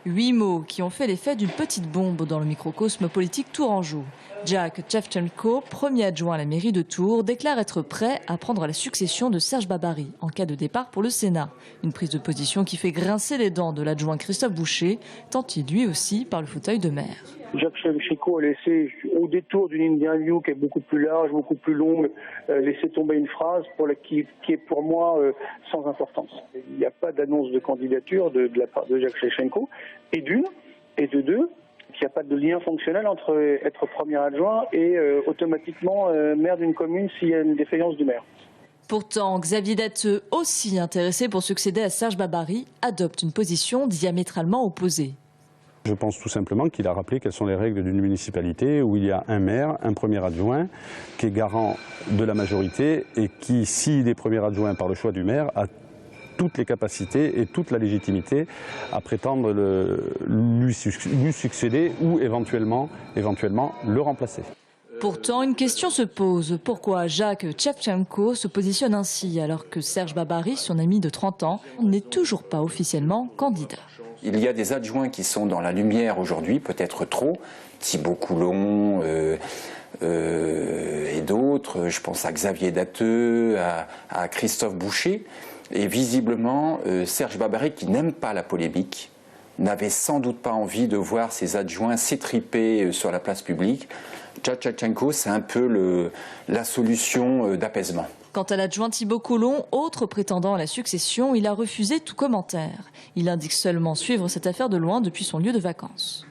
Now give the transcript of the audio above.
8 mots qui ont fait l'effet d'une petite bombe dans le microcosme politique tourangeau. Jack Tchevtchenko, premier adjoint à la mairie de Tours, déclare être prêt à prendre la succession de Serge Babary en cas de départ pour le Sénat. Une prise de position qui fait grincer les dents de l'adjoint Christophe Boucher, tenté lui aussi par le fauteuil de maire. Jack Tchevtchenko a laissé, au détour d'une interview qui est beaucoup plus large, beaucoup plus longue, laisser tomber une phrase qui est pour moi sans importance. Il n'y a pas d'annonce de candidature de la part de Jack Tchevtchenko, et de deux, qu'il n'y a pas de lien fonctionnel entre être premier adjoint et automatiquement maire d'une commune s'il y a une défaillance du maire. Pourtant, Xavier Datteux, aussi intéressé pour succéder à Serge Babary, adopte une position diamétralement opposée. Je pense tout simplement qu'il a rappelé quelles sont les règles d'une municipalité où il y a un maire, un premier adjoint, qui est garant de la majorité et qui, s'il est premier adjoint par le choix du maire, a toutes les capacités et toute la légitimité à prétendre lui succéder ou éventuellement le remplacer. Pourtant, une question se pose. Pourquoi Jack Tchevtchenko se positionne ainsi alors que Serge Babary, son ami de 30 ans, n'est toujours pas officiellement candidat? Il y a des adjoints qui sont dans la lumière aujourd'hui, peut-être trop, Thibault Coulon et d'autres, je pense à Xavier Datteux, à Christophe Boucher, et visiblement Serge Babary, qui n'aime pas la polémique, n'avait sans doute pas envie de voir ses adjoints s'étriper sur la place publique. Tchevtchenko, c'est un peu la solution d'apaisement. Quant à l'adjoint Thibault Coulon, autre prétendant à la succession, il a refusé tout commentaire. Il indique seulement suivre cette affaire de loin depuis son lieu de vacances.